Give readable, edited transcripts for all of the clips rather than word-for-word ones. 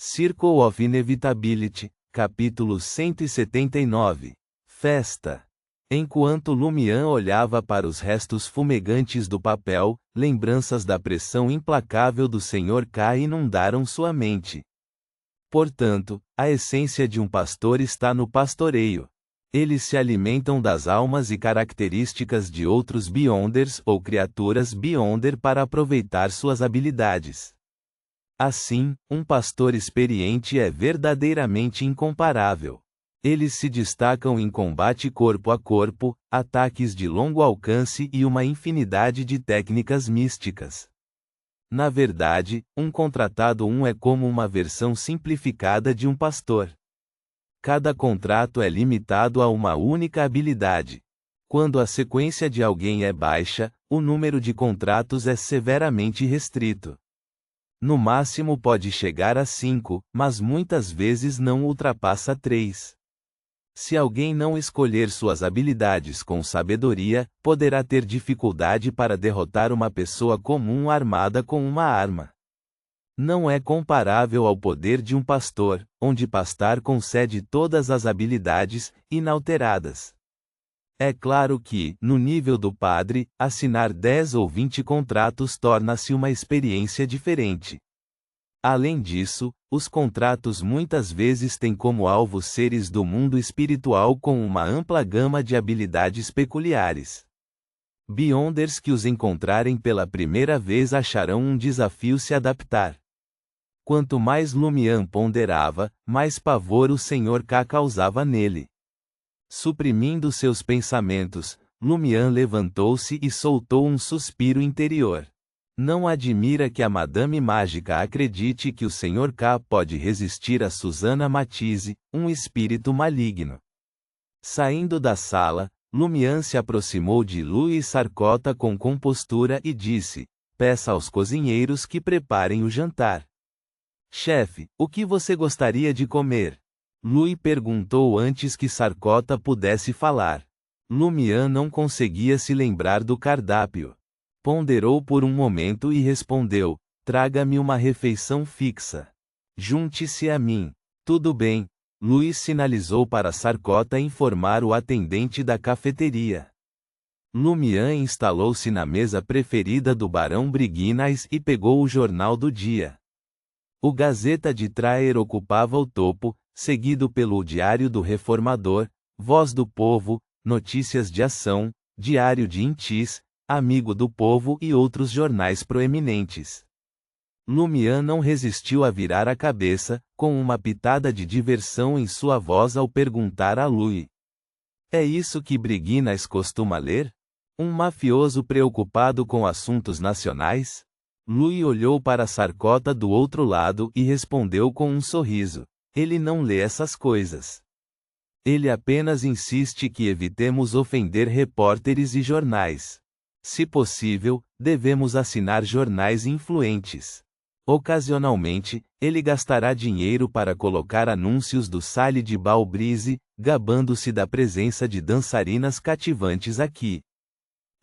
Circle of Inevitability, capítulo 179. Festa. Enquanto Lumian olhava para os restos fumegantes do papel, lembranças da pressão implacável do Sr. K inundaram sua mente. Portanto, a essência de um pastor está no pastoreio. Eles se alimentam das almas e características de outros Beyonders ou criaturas Beyonder para aproveitar suas habilidades. Assim, um pastor experiente é verdadeiramente incomparável. Eles se destacam em combate corpo a corpo, ataques de longo alcance e uma infinidade de técnicas místicas. Na verdade, um contratado 1 é como uma versão simplificada de um pastor. Cada contrato é limitado a uma única habilidade. Quando a sequência de alguém é baixa, o número de contratos é severamente restrito. No máximo pode chegar a 5, mas muitas vezes não ultrapassa 3. Se alguém não escolher suas habilidades com sabedoria, poderá ter dificuldade para derrotar uma pessoa comum armada com uma arma. Não é comparável ao poder de um pastor, onde pastar concede todas as habilidades, inalteradas. É claro que, no nível do padre, assinar 10 ou 20 contratos torna-se uma experiência diferente. Além disso, os contratos muitas vezes têm como alvo seres do mundo espiritual com uma ampla gama de habilidades peculiares. Beyonders que os encontrarem pela primeira vez acharão um desafio se adaptar. Quanto mais Lumian ponderava, mais pavor o Sr. K causava nele. Suprimindo seus pensamentos, Lumian levantou-se e soltou um suspiro interior. Não admira que a Madame Mágica acredite que o Sr. K pode resistir a Susana Matisse, um espírito maligno. Saindo da sala, Lumian se aproximou de Louis Sarcota com compostura e disse: "Peça aos cozinheiros que preparem o jantar." "Chefe, o que você gostaria de comer?" Louis perguntou antes que Sarcota pudesse falar. Lumian não conseguia se lembrar do cardápio. Ponderou por um momento e respondeu: "Traga-me uma refeição fixa. Junte-se a mim." "Tudo bem." Louis sinalizou para Sarcota informar o atendente da cafeteria. Lumian instalou-se na mesa preferida do Barão Briguinais e pegou o jornal do dia. O Gazeta de Traer ocupava o topo, seguido pelo Diário do Reformador, Voz do Povo, Notícias de Ação, Diário de Intis, Amigo do Povo e outros jornais proeminentes. Lumian não resistiu a virar a cabeça, com uma pitada de diversão em sua voz ao perguntar a Louis: "É isso que Briguinais costuma ler? Um mafioso preocupado com assuntos nacionais?" Louis olhou para Sarcota do outro lado e respondeu com um sorriso: "Ele não lê essas coisas. Ele apenas insiste que evitemos ofender repórteres e jornais. Se possível, devemos assinar jornais influentes. Ocasionalmente, ele gastará dinheiro para colocar anúncios do Salle de Balbrise, gabando-se da presença de dançarinas cativantes aqui.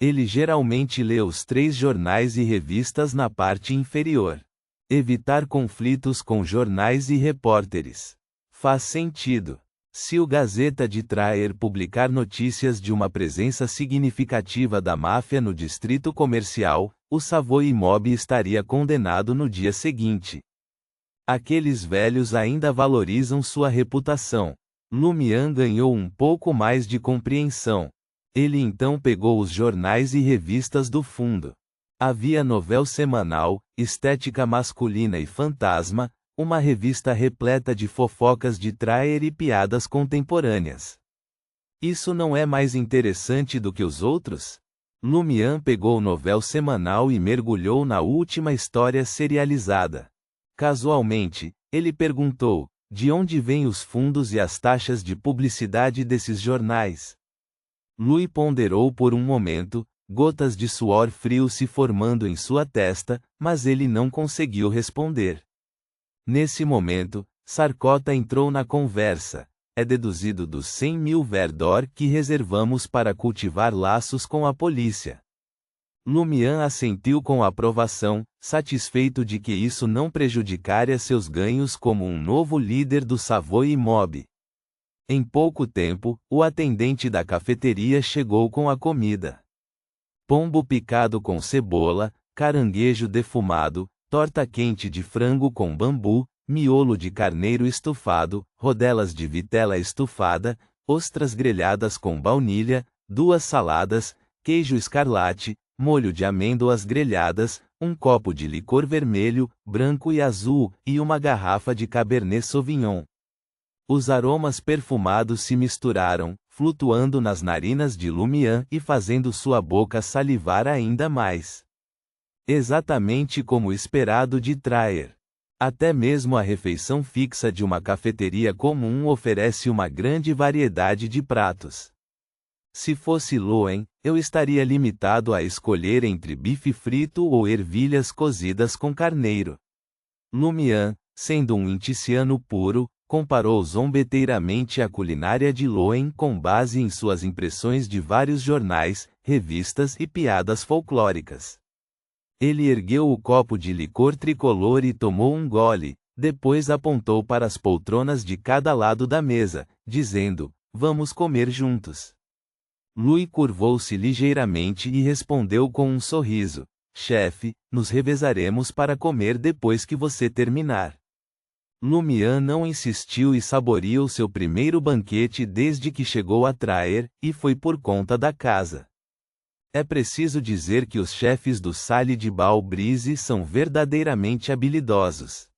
Ele geralmente lê os 3 jornais e revistas na parte inferior. Evitar conflitos com jornais e repórteres. Faz sentido. Se o Gazeta de Traer publicar notícias de uma presença significativa da máfia no distrito comercial, o Savoy Mob estaria condenado no dia seguinte. Aqueles velhos ainda valorizam sua reputação." Lumian ganhou um pouco mais de compreensão. Ele então pegou os jornais e revistas do fundo. Havia Novel Semanal, Estética Masculina e Fantasma, uma revista repleta de fofocas de Traer e piadas contemporâneas. "Isso não é mais interessante do que os outros?" Lumian pegou o Novel Semanal e mergulhou na última história serializada. Casualmente, ele perguntou: "De onde vêm os fundos e as taxas de publicidade desses jornais?" Louis ponderou por um momento, gotas de suor frio se formando em sua testa, mas ele não conseguiu responder. Nesse momento, Sarcota entrou na conversa. "É deduzido dos 100.000 verdor que reservamos para cultivar laços com a polícia." Lumian assentiu com aprovação, satisfeito de que isso não prejudicaria seus ganhos como um novo líder do Savoy Mob. Em pouco tempo, o atendente da cafeteria chegou com a comida. Pombo picado com cebola, caranguejo defumado, torta quente de frango com bambu, miolo de carneiro estufado, rodelas de vitela estufada, ostras grelhadas com baunilha, 2 saladas, queijo escarlate, molho de amêndoas grelhadas, um copo de licor vermelho, branco e azul, e uma garrafa de Cabernet Sauvignon. Os aromas perfumados se misturaram, flutuando nas narinas de Lumian e fazendo sua boca salivar ainda mais. Exatamente como esperado de Traer. Até mesmo a refeição fixa de uma cafeteria comum oferece uma grande variedade de pratos. Se fosse Loen, eu estaria limitado a escolher entre bife frito ou ervilhas cozidas com carneiro. Lumian, sendo um inticiano puro, comparou zombeteiramente a culinária de Loen com base em suas impressões de vários jornais, revistas e piadas folclóricas. Ele ergueu o copo de licor tricolor e tomou um gole, depois apontou para as poltronas de cada lado da mesa, dizendo: "Vamos comer juntos." Louis curvou-se ligeiramente e respondeu com um sorriso: "Chefe, nos revezaremos para comer depois que você terminar." Lumian não insistiu e saboreou seu primeiro banquete desde que chegou a Traer, e foi por conta da casa. É preciso dizer que os chefes do Salle de Bal-Brise são verdadeiramente habilidosos.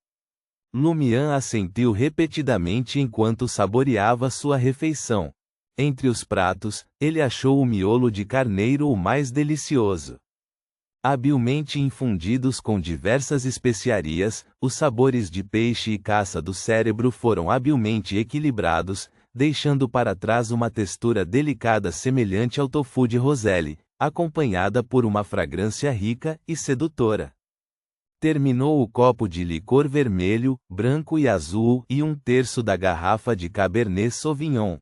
Lumian assentiu repetidamente enquanto saboreava sua refeição. Entre os pratos, ele achou o miolo de carneiro o mais delicioso. Habilmente infundidos com diversas especiarias, os sabores de peixe e caça do cérebro foram habilmente equilibrados, deixando para trás uma textura delicada semelhante ao tofu de Roselle, acompanhada por uma fragrância rica e sedutora. Terminou o copo de licor vermelho, branco e azul e 1/3 da garrafa de Cabernet Sauvignon.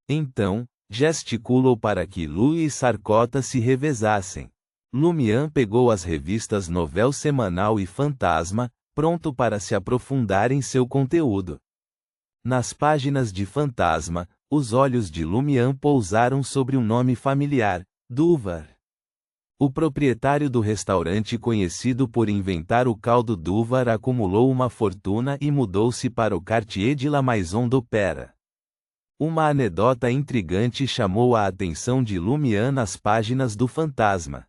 Então, gesticulou para que Louis e Sarcota se revezassem. Lumian pegou as revistas Novel Semanal e Fantasma, pronto para se aprofundar em seu conteúdo. Nas páginas de Fantasma, os olhos de Lumian pousaram sobre um nome familiar: Duvar. O proprietário do restaurante conhecido por inventar o caldo Duvar acumulou uma fortuna e mudou-se para o Quartier de la Maison d'Opéra. Uma anedota intrigante chamou a atenção de Lumian nas páginas do Fantasma.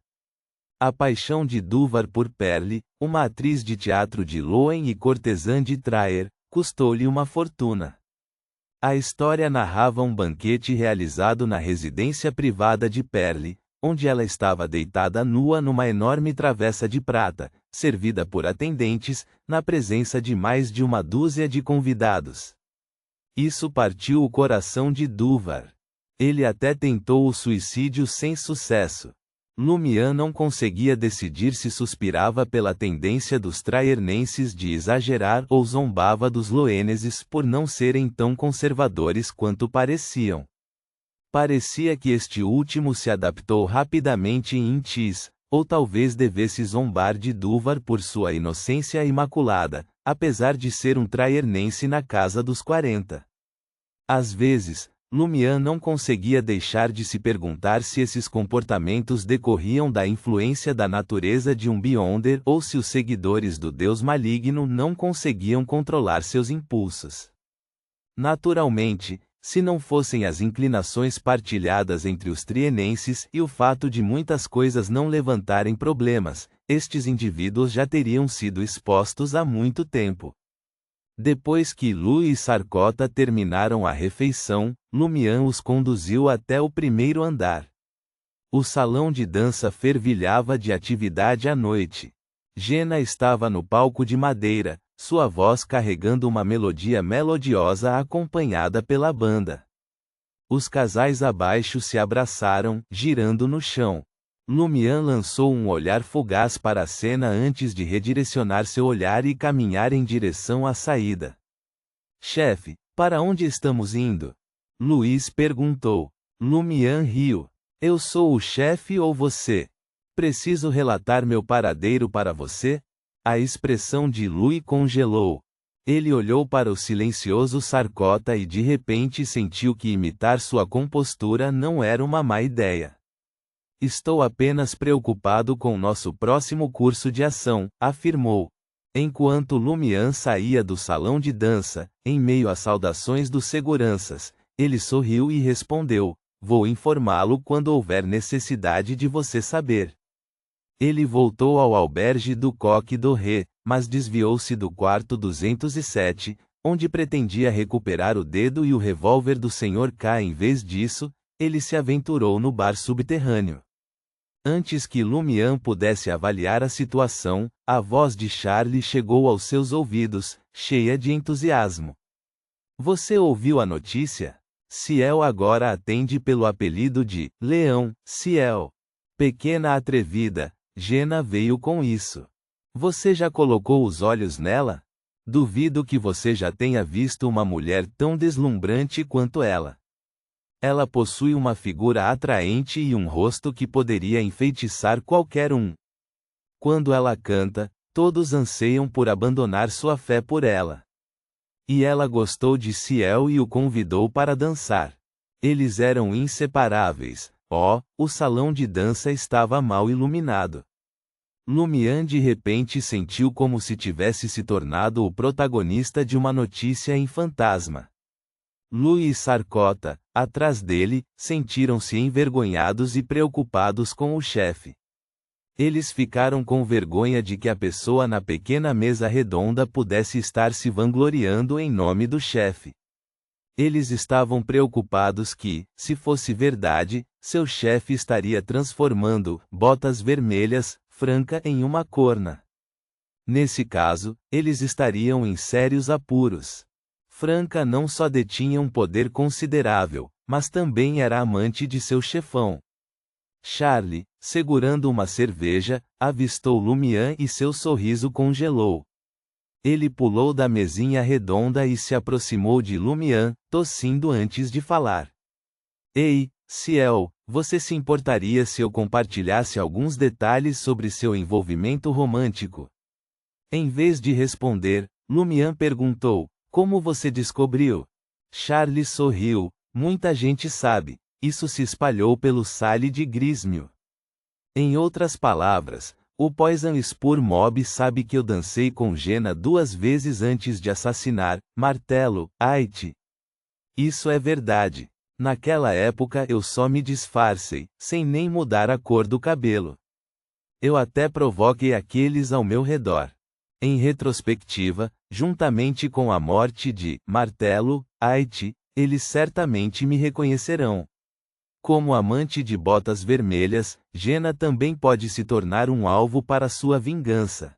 A paixão de Duvar por Perle, uma atriz de teatro de Loen e cortesã de Traer, custou-lhe uma fortuna. A história narrava um banquete realizado na residência privada de Perle, onde ela estava deitada nua numa enorme travessa de prata, servida por atendentes, na presença de mais de uma dúzia de convidados. Isso partiu o coração de Duvar. Ele até tentou o suicídio sem sucesso. Lumian não conseguia decidir se suspirava pela tendência dos traernenses de exagerar ou zombava dos loeneses por não serem tão conservadores quanto pareciam. Parecia que este último se adaptou rapidamente em Intis, ou talvez devesse zombar de Duvar por sua inocência imaculada, apesar de ser um traernense na casa dos 40. Às vezes, Lumian não conseguia deixar de se perguntar se esses comportamentos decorriam da influência da natureza de um Beyonder ou se os seguidores do deus maligno não conseguiam controlar seus impulsos. Naturalmente, se não fossem as inclinações partilhadas entre os trienenses e o fato de muitas coisas não levantarem problemas, estes indivíduos já teriam sido expostos há muito tempo. Depois que Louis e Sarcota terminaram a refeição, Lumian os conduziu até o primeiro andar. O salão de dança fervilhava de atividade à noite. Jenna estava no palco de madeira, sua voz carregando uma melodia melodiosa acompanhada pela banda. Os casais abaixo se abraçaram, girando no chão. Lumian lançou um olhar fugaz para a cena antes de redirecionar seu olhar e caminhar em direção à saída. "Chefe, para onde estamos indo?" Louis perguntou. Lumian riu. "Eu sou o chefe ou você?" Preciso relatar meu paradeiro para você? A expressão de Louis congelou. Ele olhou para o silencioso Sarcota e de repente sentiu que imitar sua compostura não era uma má ideia. Estou apenas preocupado com nosso próximo curso de ação, afirmou. Enquanto Lumian saía do salão de dança, em meio às saudações dos seguranças, ele sorriu e respondeu: vou informá-lo quando houver necessidade de você saber. Ele voltou ao albergue do Coq Doré, mas desviou-se do quarto 207, onde pretendia recuperar o dedo e o revólver do Sr. K. Em vez disso, ele se aventurou no bar subterrâneo. Antes que Lumian pudesse avaliar a situação, a voz de Charlie chegou aos seus ouvidos, cheia de entusiasmo. Você ouviu a notícia? Ciel agora atende pelo apelido de Leão, Ciel. Pequena atrevida, Jenna veio com isso. Você já colocou os olhos nela? Duvido que você já tenha visto uma mulher tão deslumbrante quanto ela. Ela possui uma figura atraente e um rosto que poderia enfeitiçar qualquer um. Quando ela canta, todos anseiam por abandonar sua fé por ela. E ela gostou de Ciel e o convidou para dançar. Eles eram inseparáveis. O salão de dança estava mal iluminado. Lumian de repente sentiu como se tivesse se tornado o protagonista de uma notícia em fantasma. Louis e Sarcota, atrás dele, sentiram-se envergonhados e preocupados com o chefe. Eles ficaram com vergonha de que a pessoa na pequena mesa redonda pudesse estar se vangloriando em nome do chefe. Eles estavam preocupados que, se fosse verdade, seu chefe estaria transformando Botas Vermelhas, Franca em uma corna. Nesse caso, eles estariam em sérios apuros. Franca não só detinha um poder considerável, mas também era amante de seu chefão. Charlie, segurando uma cerveja, avistou Lumian e seu sorriso congelou. Ele pulou da mesinha redonda e se aproximou de Lumian, tossindo antes de falar. Ei, Ciel, você se importaria se eu compartilhasse alguns detalhes sobre seu envolvimento romântico? Em vez de responder, Lumian perguntou: como você descobriu? Charlie sorriu. Muita gente sabe. Isso se espalhou pelo Sale de Grismio. Em outras palavras, o Poison Spur Mob sabe que eu dancei com Jenna 2 vezes antes de assassinar Martelo, Ait. Isso é verdade. Naquela época eu só me disfarcei, sem nem mudar a cor do cabelo. Eu até provoquei aqueles ao meu redor. Em retrospectiva, juntamente com a morte de Martelo, Ait, eles certamente me reconhecerão. Como amante de Botas Vermelhas, Jenna também pode se tornar um alvo para sua vingança.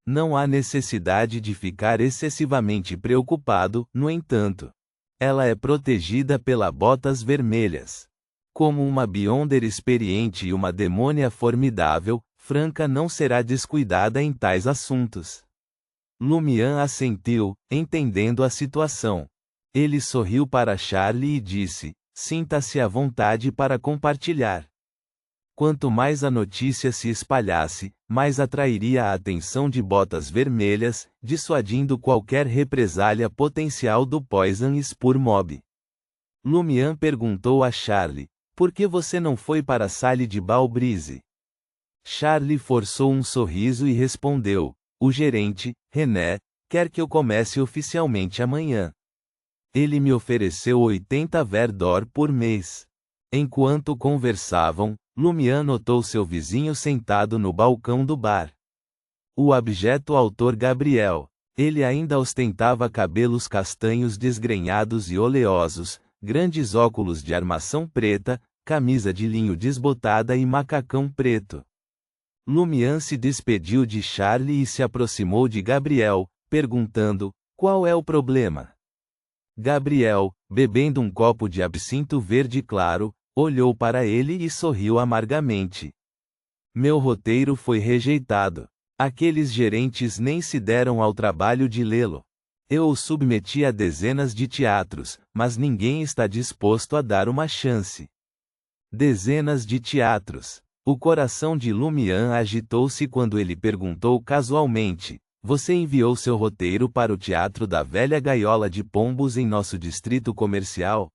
Não há necessidade de ficar excessivamente preocupado, no entanto. Ela é protegida pela Botas Vermelhas. Como uma Beyonder experiente e uma demônia formidável, Franca não será descuidada em tais assuntos. Lumian assentiu, entendendo a situação. Ele sorriu para Charlie e disse: sinta-se à vontade para compartilhar. Quanto mais a notícia se espalhasse, mais atrairia a atenção de Botas Vermelhas, dissuadindo qualquer represália potencial do Poison Spur Mob. Lumian perguntou a Charlie: por que você não foi para a Salle de Balbrise? Charlie forçou um sorriso e respondeu: o gerente, René, quer que eu comece oficialmente amanhã. Ele me ofereceu 80 verdor por mês. Enquanto conversavam, Lumian notou seu vizinho sentado no balcão do bar. O abjeto autor Gabriel. Ele ainda ostentava cabelos castanhos desgrenhados e oleosos, grandes óculos de armação preta, camisa de linho desbotada e macacão preto. Lumian se despediu de Charlie e se aproximou de Gabriel, perguntando: qual é o problema? Gabriel, bebendo um copo de absinto verde claro, olhou para ele e sorriu amargamente. Meu roteiro foi rejeitado. Aqueles gerentes nem se deram ao trabalho de lê-lo. Eu o submeti a dezenas de teatros, mas ninguém está disposto a dar uma chance. Dezenas de teatros. O coração de Lumian agitou-se quando ele perguntou casualmente: Você enviou seu roteiro para o teatro da velha gaiola de pombos em nosso distrito comercial?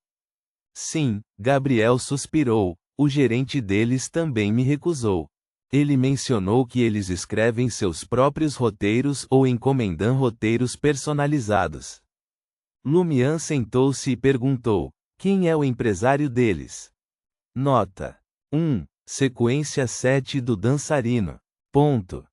Sim, Gabriel suspirou. O gerente deles também me recusou. Ele mencionou que eles escrevem seus próprios roteiros ou encomendam roteiros personalizados. Lumian sentou-se e perguntou: Quem é o empresário deles? Nota 1. Sequência 7 do dançarino. Ponto.